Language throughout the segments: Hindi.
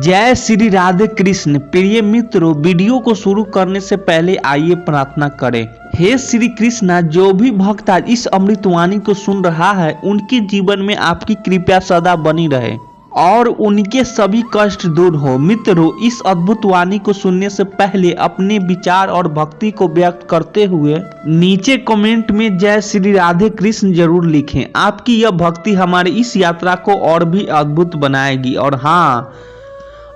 जय श्री राधे कृष्ण। प्रिय मित्रों, वीडियो को शुरू करने से पहले आइए प्रार्थना करें। हे श्री कृष्णा, जो भी भक्त आज इस अमृतवाणी को सुन रहा है उनके जीवन में आपकी कृपा सदा बनी रहे और उनके सभी कष्ट दूर हो। मित्रों, इस अद्भुत वाणी को सुनने से पहले अपने विचार और भक्ति को व्यक्त करते हुए नीचे कमेंट में जय श्री राधे कृष्ण जरूर लिखें। आपकी यह भक्ति हमारी इस यात्रा को और भी अद्भुत बनाएगी। और हाँ,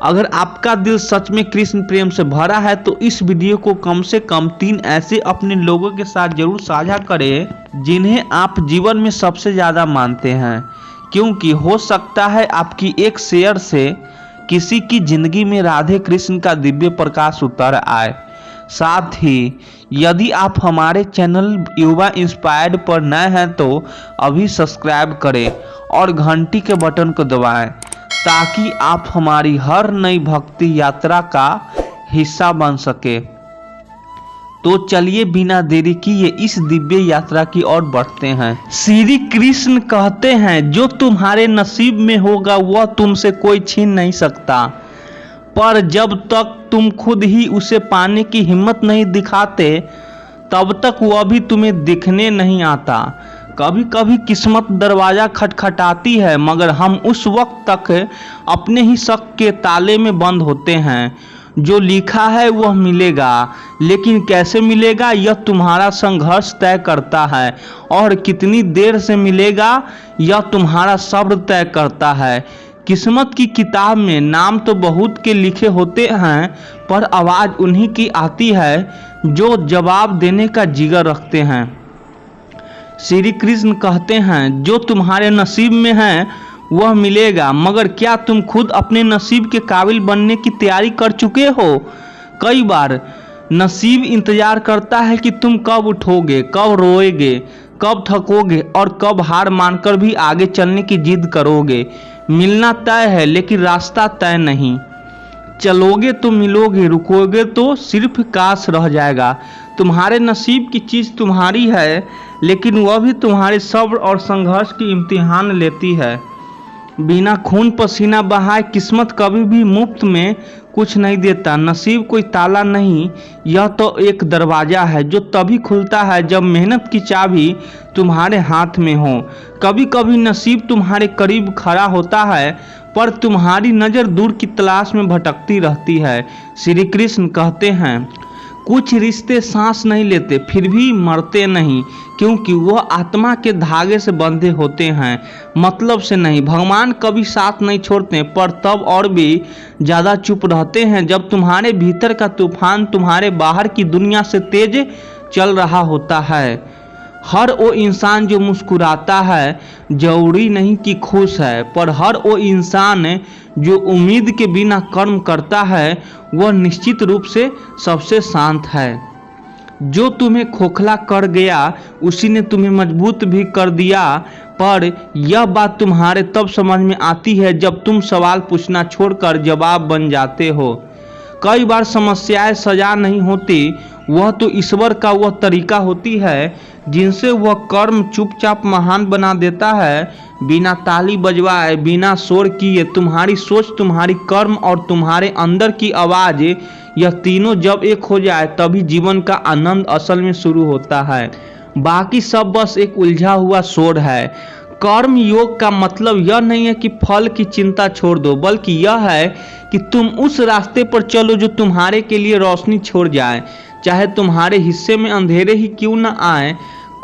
अगर आपका दिल सच में कृष्ण प्रेम से भरा है तो इस वीडियो को कम से कम 3 ऐसे अपने लोगों के साथ जरूर साझा करें जिन्हें आप जीवन में सबसे ज़्यादा मानते हैं, क्योंकि हो सकता है आपकी एक शेयर से किसी की जिंदगी में राधे कृष्ण का दिव्य प्रकाश उतर आए। साथ ही यदि आप हमारे चैनल युवा इंस्पायर्ड पर नए हैं तो अभी सब्सक्राइब करें और घंटी के बटन को दबाएं ताकि आप हमारी हर नई भक्ति यात्रा का हिस्सा बन सके। तो चलिए बिना देरी किए इस दिव्य यात्रा की ओर बढ़ते हैं। श्री कृष्ण कहते हैं, जो तुम्हारे नसीब में होगा वह तुमसे कोई छीन नहीं सकता, पर जब तक तुम खुद ही उसे पाने की हिम्मत नहीं दिखाते तब तक वह भी तुम्हें दिखने नहीं आता। कभी कभी किस्मत दरवाज़ा खटखटाती है, मगर हम उस वक्त तक अपने ही शक के ताले में बंद होते हैं। जो लिखा है वह मिलेगा, लेकिन कैसे मिलेगा यह तुम्हारा संघर्ष तय करता है, और कितनी देर से मिलेगा यह तुम्हारा सब्र तय करता है। किस्मत की किताब में नाम तो बहुत के लिखे होते हैं, पर आवाज़ उन्हीं की आती है जो जवाब देने का जिगर रखते हैं। श्री कृष्ण कहते हैं, जो तुम्हारे नसीब में है वह मिलेगा, मगर क्या तुम खुद अपने नसीब के काबिल बनने की तैयारी कर चुके हो? कई बार नसीब इंतजार करता है कि तुम कब उठोगे, कब रोएगे, कब थकोगे और कब हार मानकर भी आगे चलने की जिद करोगे। मिलना तय है लेकिन रास्ता तय नहीं। चलोगे तो मिलोगे, रुकोगे तो सिर्फ काश रह जाएगा। तुम्हारे नसीब की चीज़ तुम्हारी है, लेकिन वह भी तुम्हारे सब्र और संघर्ष की इम्तिहान लेती है। बिना खून पसीना बहाए किस्मत कभी भी मुफ्त में कुछ नहीं देता। नसीब कोई ताला नहीं, यह तो एक दरवाज़ा है जो तभी खुलता है जब मेहनत की चाबी तुम्हारे हाथ में हो। कभी कभी नसीब तुम्हारे करीब खड़ा होता है, पर तुम्हारी नज़र दूर की तलाश में भटकती रहती है। श्री कृष्ण कहते हैं, कुछ रिश्ते सांस नहीं लेते फिर भी मरते नहीं, क्योंकि वह आत्मा के धागे से बंधे होते हैं, मतलब से नहीं। भगवान कभी साथ नहीं छोड़ते, पर तब और भी ज़्यादा चुप रहते हैं जब तुम्हारे भीतर का तूफान तुम्हारे बाहर की दुनिया से तेज चल रहा होता है। हर वो इंसान जो मुस्कुराता है जरूरी नहीं कि खुश है, पर हर वो इंसान जो उम्मीद के बिना कर्म करता है वह निश्चित रूप से सबसे शांत है। जो तुम्हें खोखला कर गया उसी ने तुम्हें मजबूत भी कर दिया, पर यह बात तुम्हारे तब समझ में आती है जब तुम सवाल पूछना छोड़कर जवाब बन जाते हो। कई बार समस्याएं सजा नहीं होती, वह तो ईश्वर का वह तरीका होती है जिनसे वह कर्म चुपचाप महान बना देता है। बिना ताली बजवाए, बिना शोर किए तुम्हारी सोच, तुम्हारी कर्म और तुम्हारे अंदर की आवाज़, यह तीनों जब एक हो जाए तभी जीवन का आनंद असल में शुरू होता है। बाकी सब बस एक उलझा हुआ शोर है। कर्म योग का मतलब यह नहीं है कि फल की चिंता छोड़ दो, बल्कि यह है कि तुम उस रास्ते पर चलो जो तुम्हारे के लिए रोशनी छोड़ जाए, चाहे तुम्हारे हिस्से में अंधेरे ही क्यों न आए।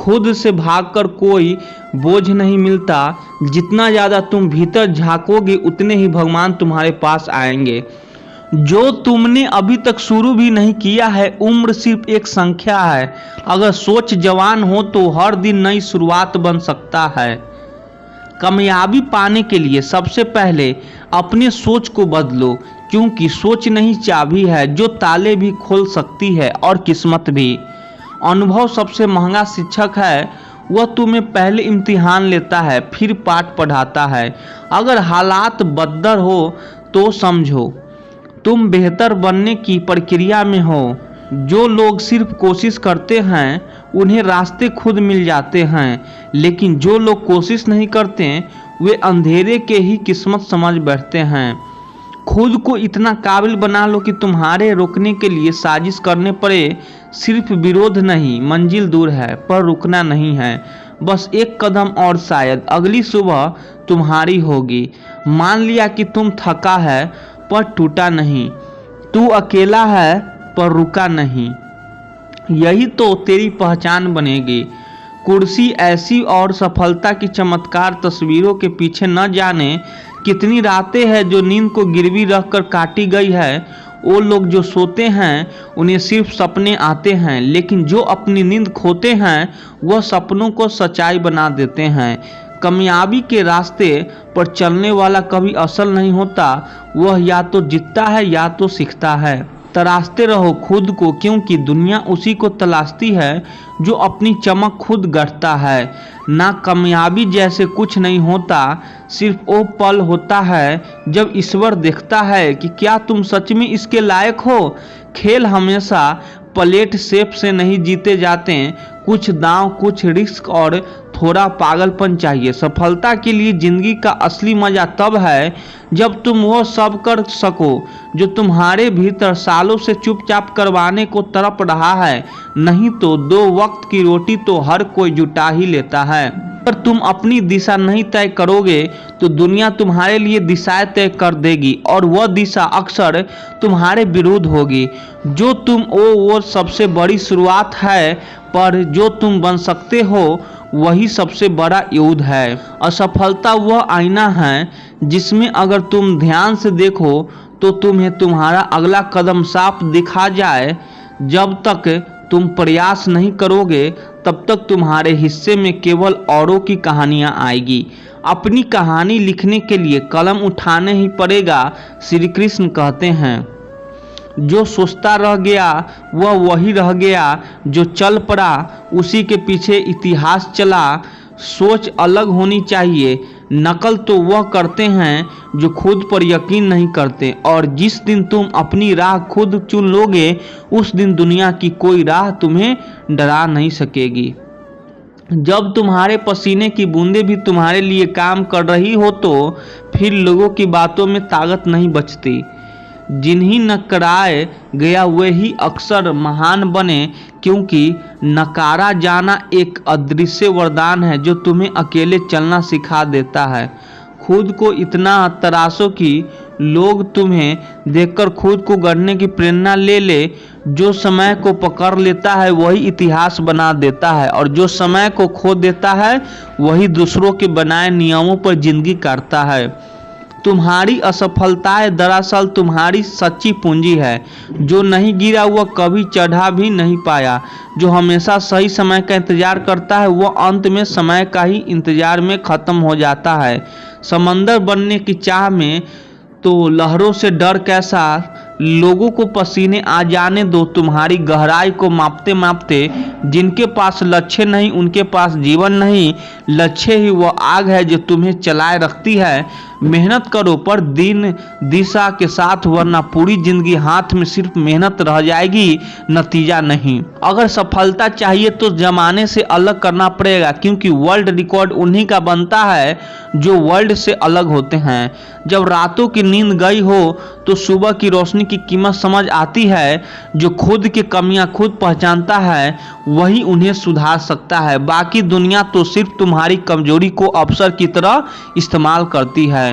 खुद से भागकर कोई बोझ नहीं मिलता, जितना ज़्यादा तुम भीतर झांकोगे उतने ही भगवान तुम्हारे पास आएंगे। जो तुमने अभी तक शुरू भी नहीं किया है, उम्र सिर्फ एक संख्या है। अगर सोच जवान हो तो हर दिन नई शुरुआत बन सकता है। कामयाबी पाने के लिए सबसे पहले अपने सोच को बदलो, क्योंकि सोच नहीं चाबी है जो ताले भी खोल सकती है और किस्मत भी। अनुभव सबसे महंगा शिक्षक है, वह तुम्हें पहले इम्तिहान लेता है फिर पाठ पढ़ाता है। अगर हालात बदतर हो तो समझो तुम बेहतर बनने की प्रक्रिया में हो। जो लोग सिर्फ कोशिश करते हैं उन्हें रास्ते खुद मिल जाते हैं, लेकिन जो लोग कोशिश नहीं करते वे अंधेरे के ही किस्मत समझ बैठते हैं। खुद को इतना काबिल बना लो कि तुम्हारे रोकने के लिए साजिश करने पड़े। सिर्फ विरोध नहीं, मंजिल दूर है पर रुकना नहीं है। बस एक कदम और शायद अगली सुबह तुम्हारी होगी। मान लिया कि तुम थका है पर टूटा नहीं, तू अकेला है पर रुका नहीं। यही तो तेरी पहचान बनेगी। कुर्सी ऐसी और सफलता की चमत्कार तस्वीरों के पीछे न जाने कितनी रातें हैं जो नींद को गिरवी रखकर काटी गई है। वो लोग जो सोते हैं उन्हें सिर्फ सपने आते हैं, लेकिन जो अपनी नींद खोते हैं वह सपनों को सच्चाई बना देते हैं। कामयाबी के रास्ते पर चलने वाला कभी असल नहीं होता, वह या तो जीतता है या तो सीखता है। तराशते रहो खुद को, क्योंकि दुनिया उसी को तलाशती है जो अपनी चमक खुद गढ़ता है। ना कामयाबी जैसे कुछ नहीं होता, सिर्फ वो पल होता है जब ईश्वर देखता है कि क्या तुम सच में इसके लायक हो। खेल हमेशा प्लेट शेप से नहीं जीते जाते, कुछ दांव, कुछ रिस्क और थोड़ा पागलपन चाहिए। सफलता के लिए जिंदगी का असली मजा तब है जब तुम वो सब कर सको जो तुम्हारे भीतर सालों से चुपचाप करवाने को तड़प रहा है। नहीं तो 2 वक्त की रोटी तो हर कोई जुटा ही लेता है। अगर तुम अपनी दिशा नहीं तय करोगे तो दुनिया तुम्हारे लिए दिशाएं तय कर देगी, और वह दिशा अक्सर तुम्हारे विरुद्ध होगी। जो तुम वो सबसे बड़ी शुरुआत है, पर जो तुम बन सकते हो वही सबसे बड़ा युद्ध है। असफलता वह आईना है जिसमें अगर तुम ध्यान से देखो तो तुम्हें तुम्हारा अगला कदम साफ दिखा जाए। जब तक तुम प्रयास नहीं करोगे तब तक तुम्हारे हिस्से में केवल औरों की कहानियां आएगी। अपनी कहानी लिखने के लिए कलम उठाने ही पड़ेगा। श्री कृष्ण कहते हैं, जो सोचता रह गया वह वही रह गया, जो चल पड़ा उसी के पीछे इतिहास चला। सोच अलग होनी चाहिए। नकल तो वह करते हैं जो खुद पर यकीन नहीं करते, और जिस दिन तुम अपनी राह खुद चुन लोगे उस दिन दुनिया की कोई राह तुम्हें डरा नहीं सकेगी। जब तुम्हारे पसीने की बूंदें भी तुम्हारे लिए काम कर रही हो तो फिर लोगों की बातों में ताकत नहीं बचती। जिन्हें नकारा गया वे ही अक्सर महान बने, क्योंकि नकारा जाना एक अदृश्य वरदान है जो तुम्हें अकेले चलना सिखा देता है। खुद को इतना तराशो कि लोग तुम्हें देखकर खुद को गढ़ने की प्रेरणा ले ले। जो समय को पकड़ लेता है वही इतिहास बना देता है, और जो समय को खो देता है वही दूसरों के बनाए नियमों पर जिंदगी काटता है। तुम्हारी असफलताएं दरअसल तुम्हारी सच्ची पूंजी है। जो नहीं गिरा वह कभी चढ़ा भी नहीं पाया। जो हमेशा सही समय का इंतजार करता है वह अंत में समय का ही इंतजार में खत्म हो जाता है। समंदर बनने की चाह में तो लहरों से डर कैसा, लोगों को पसीने आ जाने दो। तुम्हारी गहराई को मापते मापते जिनके पास लक्ष्य नहीं उनके पास जीवन नहीं। लक्ष्य ही वह आग है जो तुम्हें चलाए रखती है। मेहनत करो पर दिन दिशा के साथ, वरना पूरी जिंदगी हाथ में सिर्फ मेहनत रह जाएगी, नतीजा नहीं। अगर सफलता चाहिए तो जमाने से अलग करना पड़ेगा, क्योंकि वर्ल्ड रिकॉर्ड उन्हीं का बनता है जो वर्ल्ड से अलग होते हैं। जब रातों की नींद गई हो तो सुबह की रोशनी की कीमत समझ आती है। जो खुद की कमियां खुद पहचानता है वही उन्हें सुधार सकता है। बाकी दुनिया तो सिर्फ तुम्हारी कमजोरी को अवसर की तरह इस्तेमाल करती है।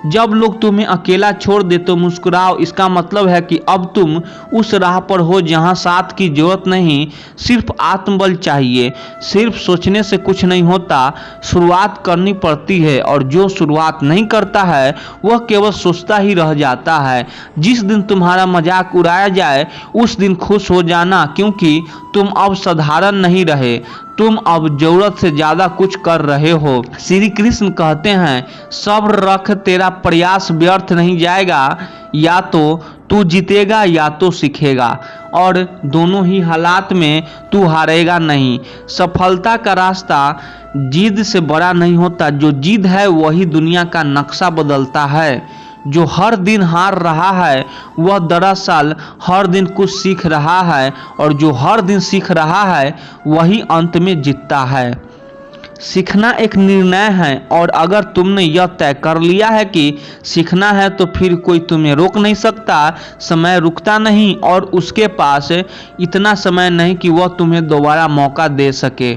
जब लोग तुम्हें अकेला छोड़ दे तो मुस्कुराओ, इसका मतलब है कि अब तुम उस राह पर हो जहां साथ की जरूरत नहीं, सिर्फ आत्मबल चाहिए। सिर्फ सोचने से कुछ नहीं होता, शुरुआत करनी पड़ती है, और जो शुरुआत नहीं करता है वह केवल सोचता ही रह जाता है। जिस दिन तुम्हारा मजाक उड़ाया जाए उस दिन खुश हो जाना, क्योंकि तुम अब साधारण नहीं रहे, तुम अब जरूरत से ज्यादा कुछ कर रहे हो। श्री कृष्ण कहते हैं, सब्र रख, तेरा प्रयास व्यर्थ नहीं जाएगा। या तो तू जीतेगा या तो सीखेगा, और दोनों ही हालात में तू हारेगा नहीं। सफलता का रास्ता जिद से बड़ा नहीं होता। जो जिद है वही दुनिया का नक्शा बदलता है। जो हर दिन हार रहा है वह दरअसल हर दिन कुछ सीख रहा है, और जो हर दिन सीख रहा है वही अंत में जीतता है। सीखना एक निर्णय है और अगर तुमने यह तय कर लिया है कि सीखना है तो फिर कोई तुम्हें रोक नहीं सकता। समय रुकता नहीं और उसके पास इतना समय नहीं कि वह तुम्हें दोबारा मौका दे सके।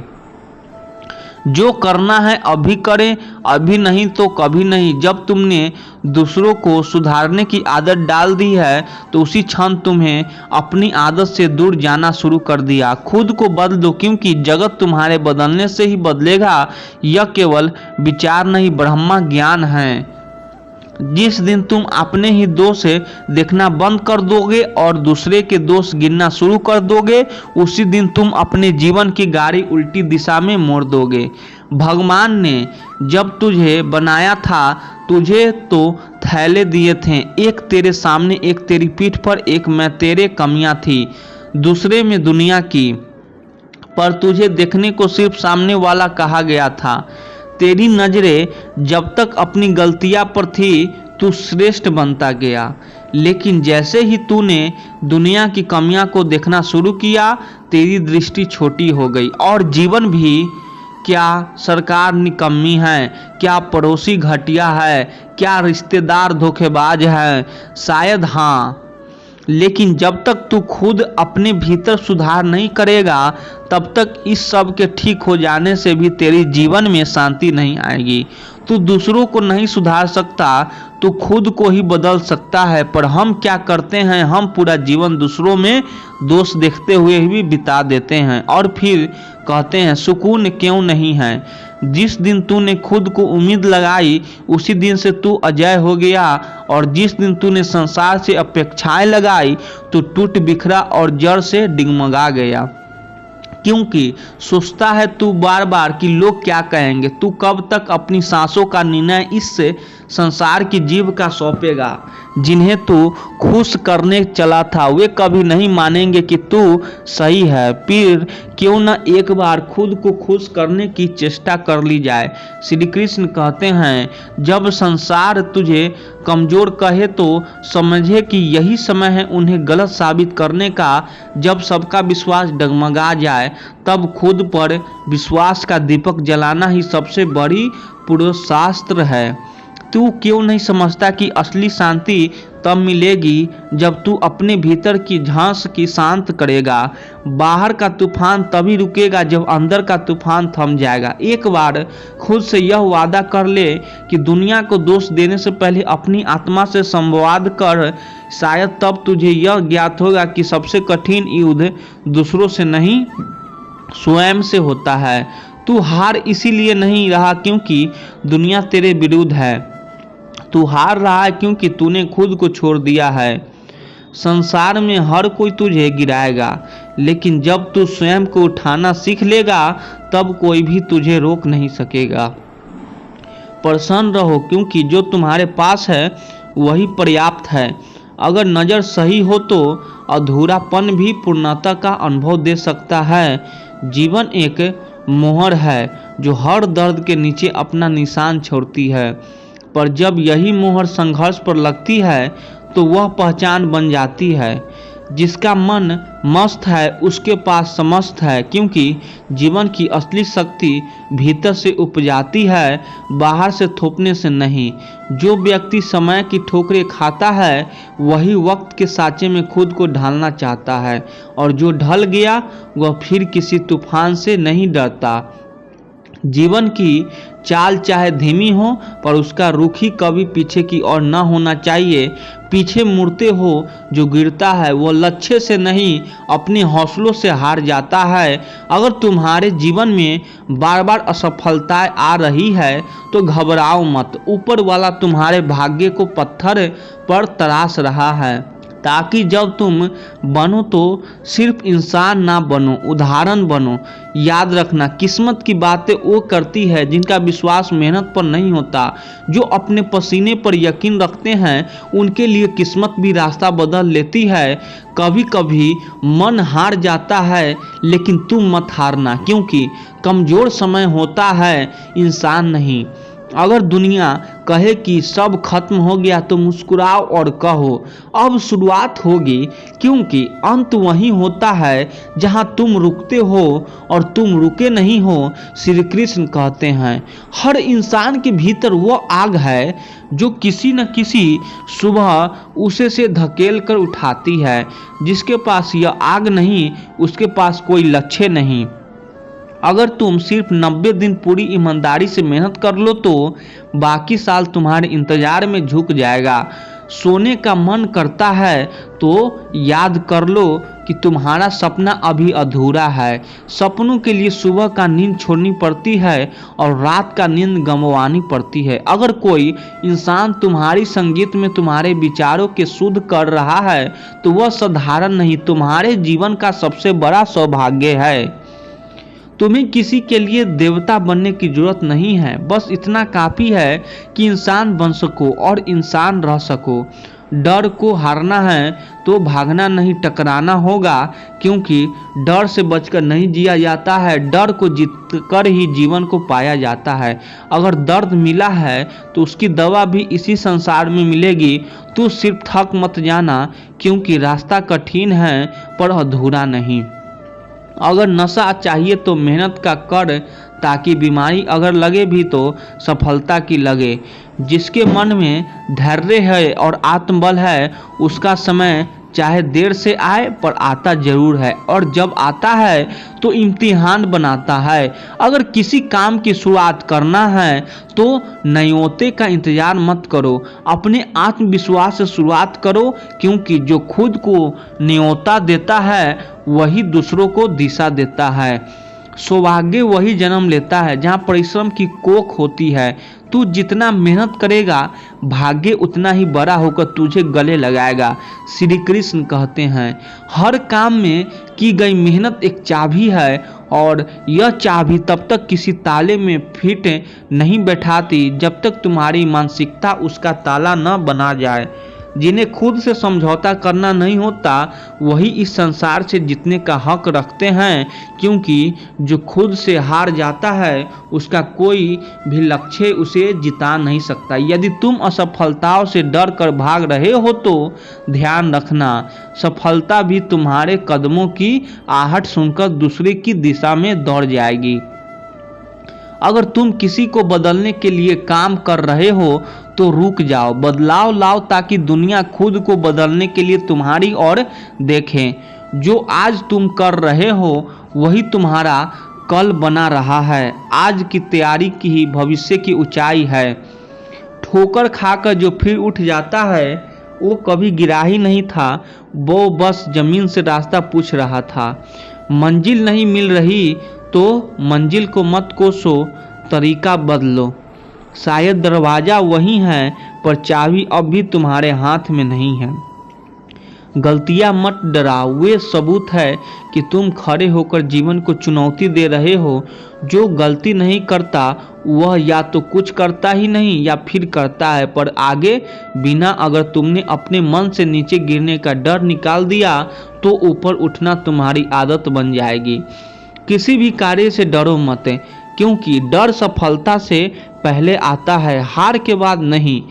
जो करना है अभी करें, अभी नहीं तो कभी नहीं। जब तुमने दूसरों को सुधारने की आदत डाल दी है तो उसी क्षण तुम्हें अपनी आदत से दूर जाना शुरू कर दिया। खुद को बदलो क्योंकि जगत तुम्हारे बदलने से ही बदलेगा। यह केवल विचार नहीं ब्रह्म ज्ञान है। जिस दिन तुम अपने ही दोष देखना बंद कर दोगे और दूसरे के दोष गिनना शुरू कर दोगे, उसी दिन तुम अपने जीवन की गाड़ी उल्टी दिशा में मोड़ दोगे। भगवान ने जब तुझे बनाया था तुझे तो थैले दिए थे, एक तेरे सामने एक तेरी पीठ पर, एक में तेरे कमियां थी, दूसरे में दुनिया की, पर तुझे देखने को सिर्फ सामने वाला कहा गया था। तेरी नजरें जब तक अपनी गलतियां पर थी तू श्रेष्ठ बनता गया, लेकिन जैसे ही तूने दुनिया की कमियां को देखना शुरू किया तेरी दृष्टि छोटी हो गई और जीवन भी। क्या सरकार निकम्मी है, क्या पड़ोसी घटिया है, क्या रिश्तेदार धोखेबाज है? शायद हाँ, लेकिन जब तक तू खुद अपने भीतर सुधार नहीं करेगा तब तक इस सब के ठीक हो जाने से भी तेरी जीवन में शांति नहीं आएगी। तू दूसरों को नहीं सुधार सकता, तू खुद को ही बदल सकता है। पर हम क्या करते हैं, हम पूरा जीवन दूसरों में दोष देखते हुए भी बिता देते हैं और फिर कहते हैं सुकून क्यों नहीं है। जिस दिन तूने खुद को उम्मीद लगाई उसी दिन से तू अजय हो गया और जिस दिन तूने संसार से अपेक्षाएं लगाई तो टूट बिखरा और जड़ से डिगमगा गया। क्योंकि सोचता है तू बार बार कि लोग क्या कहेंगे। तू कब तक अपनी सांसों का निर्णय इस संसार की जीव का सौंपेगा? जिन्हें तू खुश करने चला था वे कभी नहीं मानेंगे कि तू सही है। फिर क्यों न एक बार खुद को खुश करने की चेष्टा कर ली जाए। श्री कृष्ण कहते हैं जब संसार तुझे कमजोर कहे तो समझे कि यही समय है उन्हें गलत साबित करने का। जब सबका विश्वास डगमगा जाए तब खुद पर विश्वास का दीपक जलाना ही सबसे बड़ी पुरुषास्त्र है। तू क्यों नहीं समझता कि असली शांति तब मिलेगी जब तू अपने भीतर की झांस की शांत करेगा। बाहर का तूफान तभी रुकेगा जब अंदर का तूफान थम जाएगा। एक बार खुद से यह वादा कर ले कि दुनिया को दोष देने से पहले अपनी आत्मा से संवाद कर, शायद तब तुझे यह ज्ञात होगा कि सबसे कठिन युद्ध दूसरों से नहीं स्वयं से होता है। तू हार इसीलिए नहीं रहा क्योंकि दुनिया तेरे विरुद्ध है, तू हार रहा है क्योंकि तूने खुद को छोड़ दिया है। संसार में हर कोई तुझे गिराएगा, लेकिन जब तू स्वयं को उठाना सीख लेगा तब कोई भी तुझे रोक नहीं सकेगा। प्रसन्न रहो क्योंकि जो तुम्हारे पास है वही पर्याप्त है। अगर नज़र सही हो तो अधूरापन भी पूर्णता का अनुभव दे सकता है। जीवन एक मोहर है जो हर दर्द के नीचे अपना निशान छोड़ती है, पर जब यही मोहर संघर्ष पर लगती है तो वह पहचान बन जाती है। जिसका मन मस्त है उसके पास समस्त है, क्योंकि जीवन की असली शक्ति भीतर से उपजाती है, बाहर से थोपने से नहीं। जो व्यक्ति समय की ठोकरें खाता है वही वक्त के साँचे में खुद को ढालना चाहता है, और जो ढल गया वह फिर किसी तूफान से नहीं डरता। जीवन की चाल चाहे धीमी हो पर उसका रुख ही कभी पीछे की ओर न होना चाहिए। पीछे मुड़ते हो जो गिरता है वो लक्ष्य से नहीं अपने हौसलों से हार जाता है। अगर तुम्हारे जीवन में बार बार असफलताएं आ रही है तो घबराओ मत। ऊपर वाला तुम्हारे भाग्य को पत्थर पर तराश रहा है, ताकि जब तुम बनो तो सिर्फ इंसान ना बनो, उदाहरण बनो। याद रखना, किस्मत की बातें वो करती है जिनका विश्वास मेहनत पर नहीं होता। जो अपने पसीने पर यकीन रखते हैं उनके लिए किस्मत भी रास्ता बदल लेती है। कभी कभी मन हार जाता है, लेकिन तुम मत हारना, क्योंकि कमजोर समय होता है इंसान नहीं। अगर दुनिया कहे कि सब खत्म हो गया तो मुस्कुराओ और कहो अब शुरुआत होगी, क्योंकि अंत वहीं होता है जहां तुम रुकते हो और तुम रुके नहीं हो। श्री कृष्ण कहते हैं हर इंसान के भीतर वो आग है जो किसी न किसी सुबह उसे से धकेल कर उठाती है। जिसके पास यह आग नहीं उसके पास कोई लक्ष्य नहीं। अगर तुम सिर्फ 90 दिन पूरी ईमानदारी से मेहनत कर लो तो बाकी साल तुम्हारे इंतजार में झुक जाएगा। सोने का मन करता है तो याद कर लो कि तुम्हारा सपना अभी अधूरा है। सपनों के लिए सुबह का नींद छोड़नी पड़ती है और रात का नींद गंवानी पड़ती है। अगर कोई इंसान तुम्हारी संगीत में तुम्हारे विचारों के शुद्ध कर रहा है तो वह साधारण नहीं, तुम्हारे जीवन का सबसे बड़ा सौभाग्य है। तुम्हें किसी के लिए देवता बनने की जरूरत नहीं है, बस इतना काफी है कि इंसान बन सको और इंसान रह सको। डर को हारना है तो भागना नहीं, टकराना होगा, क्योंकि डर से बचकर नहीं जिया जाता है, डर को जीतकर ही जीवन को पाया जाता है। अगर दर्द मिला है तो उसकी दवा भी इसी संसार में मिलेगी। तू सिर्फ थक मत जाना, क्योंकि रास्ता कठिन है पर अधूरा नहीं। अगर नशा चाहिए तो मेहनत का कर, ताकि बीमारी अगर लगे भी तो सफलता की लगे। जिसके मन में धैर्य है और आत्मबल है उसका समय चाहे देर से आए पर आता जरूर है, और जब आता है तो इम्तिहान बनाता है। अगर किसी काम की शुरुआत करना है तो न्योते का इंतजार मत करो, अपने आत्मविश्वास से शुरुआत करो, क्योंकि जो खुद को न्योता देता है वही दूसरों को दिशा देता है। सौभाग्य वही जन्म लेता है जहाँ परिश्रम की कोख होती है। तू जितना मेहनत करेगा भाग्य उतना ही बड़ा होकर तुझे गले लगाएगा। श्री कृष्ण कहते हैं हर काम में की गई मेहनत एक चाबी है, और यह चाबी तब तक किसी ताले में फिट नहीं बैठाती जब तक तुम्हारी मानसिकता उसका ताला न बना जाए। जिन्हें खुद से समझौता करना नहीं होता वही इस संसार से जीतने का हक रखते हैं, क्योंकि जो खुद से हार जाता है उसका कोई भी लक्ष्य उसे जिता नहीं सकता। यदि तुम असफलताओं से डर कर भाग रहे हो तो ध्यान रखना, सफलता भी तुम्हारे कदमों की आहट सुनकर दूसरे की दिशा में दौड़ जाएगी। अगर तुम किसी को बदलने के लिए काम कर रहे हो तो रुक जाओ, बदलाव लाओ, ताकि दुनिया खुद को बदलने के लिए तुम्हारी ओर देखें। जो आज तुम कर रहे हो वही तुम्हारा कल बना रहा है। आज की तैयारी की ही भविष्य की ऊंचाई है। ठोकर खाकर जो फिर उठ जाता है वो कभी गिरा ही नहीं था, वो बस जमीन से रास्ता पूछ रहा था। मंजिल नहीं मिल रही तो मंजिल को मत कोसो, तरीका बदलो। शायद दरवाज़ा वही है पर चाबी अब भी तुम्हारे हाथ में नहीं है। गलतियां मत डराओ, वे सबूत है कि तुम खड़े होकर जीवन को चुनौती दे रहे हो। जो गलती नहीं करता वह या तो कुछ करता ही नहीं या फिर करता है पर आगे बिना। अगर तुमने अपने मन से नीचे गिरने का डर निकाल दिया तो ऊपर उठना तुम्हारी आदत बन जाएगी। किसी भी कार्य से डरो मत, क्योंकि डर सफलता से पहले आता है, हार के बाद नहीं।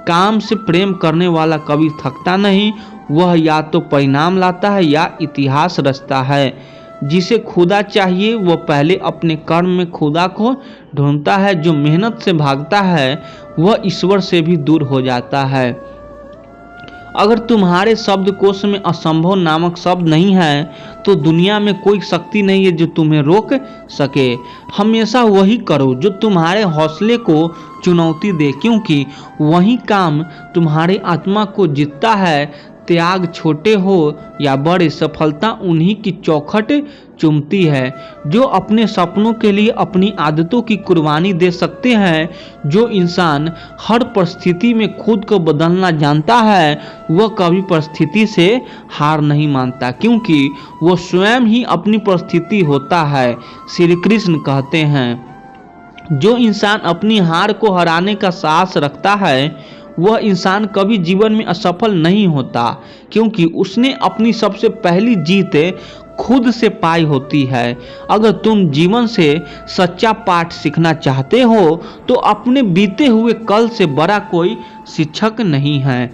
काम से प्रेम करने वाला कभी थकता नहीं, वह या तो परिणाम लाता है या इतिहास रचता है। जिसे खुदा चाहिए वह पहले अपने कर्म में खुदा को ढूंढता है। जो मेहनत से भागता है वह ईश्वर से भी दूर हो जाता है। अगर तुम्हारे शब्दकोश में असंभव नामक शब्द नहीं है तो दुनिया में कोई शक्ति नहीं है जो तुम्हें रोक सके। हमेशा वही करो जो तुम्हारे हौसले को चुनौती दे, क्योंकि वही काम तुम्हारी आत्मा को जीतता है। त्याग छोटे हो या बड़े, सफलता उन्हीं की चौखट चुमती है जो अपने सपनों के लिए अपनी आदतों की कुर्बानी दे सकते हैं। जो इंसान हर परिस्थिति में खुद को बदलना जानता है वह कभी परिस्थिति से हार नहीं मानता, क्योंकि वह स्वयं ही अपनी परिस्थिति होता है। श्री कृष्ण कहते हैं जो इंसान अपनी हार को हराने का साहस रखता है वह इंसान कभी जीवन में असफल नहीं होता, क्योंकि उसने अपनी सबसे पहली जीत खुद से पाई होती है। अगर तुम जीवन से सच्चा पाठ सीखना चाहते हो तो अपने बीते हुए कल से बड़ा कोई शिक्षक नहीं है।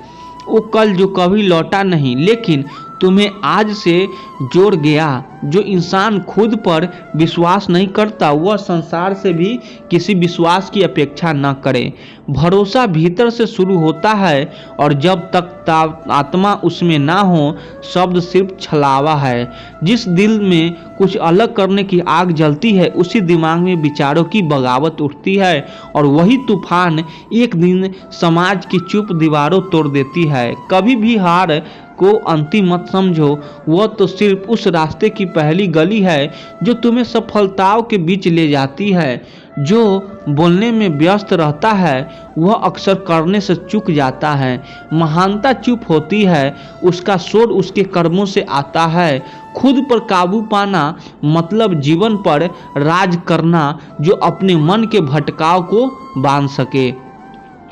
वो कल जो कभी लौटा नहीं, लेकिन तुम्हें आज से जोड़ गया। जो इंसान खुद पर विश्वास नहीं करता वह संसार से भी किसी विश्वास की अपेक्षा न करे। भरोसा भीतर से शुरू होता है और जब तक आत्मा उसमें ना हो शब्द सिर्फ छलावा है। जिस दिल में कुछ अलग करने की आग जलती है उसी दिमाग में विचारों की बगावत उठती है और वही तूफान एक दिन समाज की चुप दीवारों तोड़ देती है। कभी भी हार को अंतिम मत समझो, वह तो सिर्फ उस रास्ते की पहली गली है जो तुम्हें सफलताओं के बीच ले जाती है। जो बोलने में व्यस्त रहता है वह अक्सर करने से चूक जाता है। महानता चुप होती है, उसका शोर उसके कर्मों से आता है। खुद पर काबू पाना मतलब जीवन पर राज करना जो अपने मन के भटकाव को बांध सके।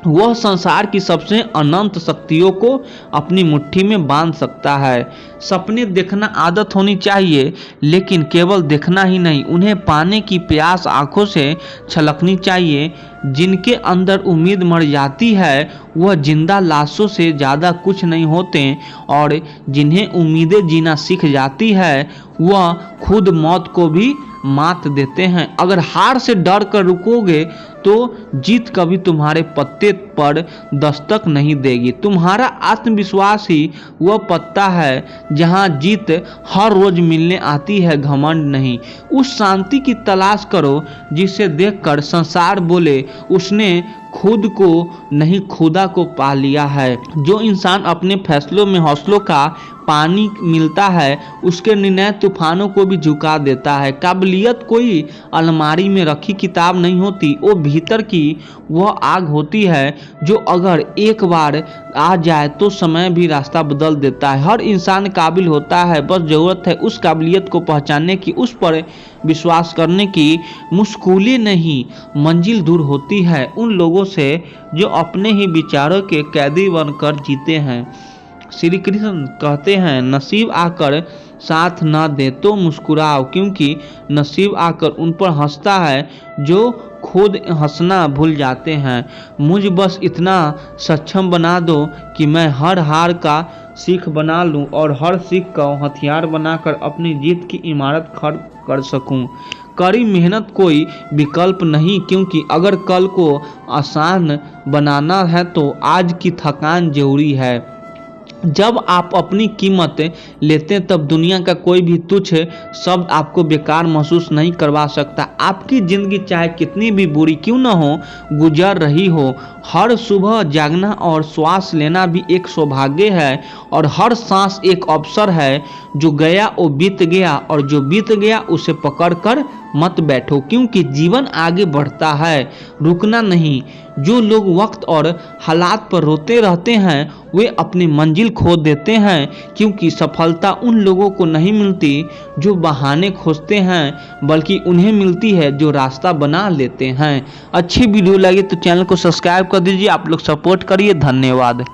वह संसार की सबसे अनंत शक्तियों को अपनी मुट्ठी में बांध सकता है। सपने देखना आदत होनी चाहिए, लेकिन केवल देखना ही नहीं, उन्हें पाने की प्यास आंखों से छलकनी चाहिए। जिनके अंदर उम्मीद मर जाती है वह जिंदा लाशों से ज़्यादा कुछ नहीं होते और जिन्हें उम्मीदें जीना सीख जाती है वह खुद मौत को भी मात देते हैं। अगर हार से डर कर रुकोगे तो जीत कभी तुम्हारे पत्ते पर दस्तक नहीं देगी। तुम्हारा आत्मविश्वास ही वह पत्ता है जहां जीत हर रोज मिलने आती है, घमंड नहीं। उस शांति की तलाश करो जिसे देखकर संसार बोले उसने खुद को नहीं खुदा को पा लिया है। जो इंसान अपने फैसलों में हौसलों का पानी मिलता है उसके निर्णय तूफानों को भी झुका देता है। काबिलियत कोई अलमारी में रखी किताब नहीं होती, वो भीतर की वह आग होती है जो अगर एक बार आ जाए तो समय भी रास्ता बदल देता है। हर इंसान काबिल होता है, बस जरूरत है उस काबिलियत को पहचानने की, उस पर विश्वास करने की। मुश्किलें नहीं, मंजिल दूर होती है उन लोगों से जो अपने ही विचारों के कैदी बनकर जीते हैं। श्री कृष्ण कहते हैं नसीब आकर साथ ना दे तो मुस्कुराओ, क्योंकि नसीब आकर उन पर हंसता है जो खुद हंसना भूल जाते हैं। मुझ बस इतना सक्षम बना दो कि मैं हर हार का सीख बना लूं और हर सीख को हथियार बनाकर अपनी जीत की इमारत खड़ कर सकूं। कड़ी मेहनत कोई विकल्प नहीं, क्योंकि अगर कल को आसान बनाना है तो आज की थकान जरूरी है। जब आप अपनी कीमत लेते हैं तब दुनिया का कोई भी तुच्छ शब्द आपको बेकार महसूस नहीं करवा सकता। आपकी जिंदगी चाहे कितनी भी बुरी क्यों न हो गुजर रही हो, हर सुबह जागना और श्वास लेना भी एक सौभाग्य है और हर सांस एक अवसर है। जो गया वो बीत गया और जो बीत गया उसे पकड़कर मत बैठो, क्योंकि जीवन आगे बढ़ता है, रुकना नहीं। जो लोग वक्त और हालात पर रोते रहते हैं वे अपनी मंजिल खो देते हैं, क्योंकि सफलता उन लोगों को नहीं मिलती जो बहाने खोजते हैं, बल्कि उन्हें मिलती है जो रास्ता बना लेते हैं। अच्छी वीडियो लगी तो चैनल को सब्सक्राइब कर दीजिए। आप लोग सपोर्ट करिए। धन्यवाद।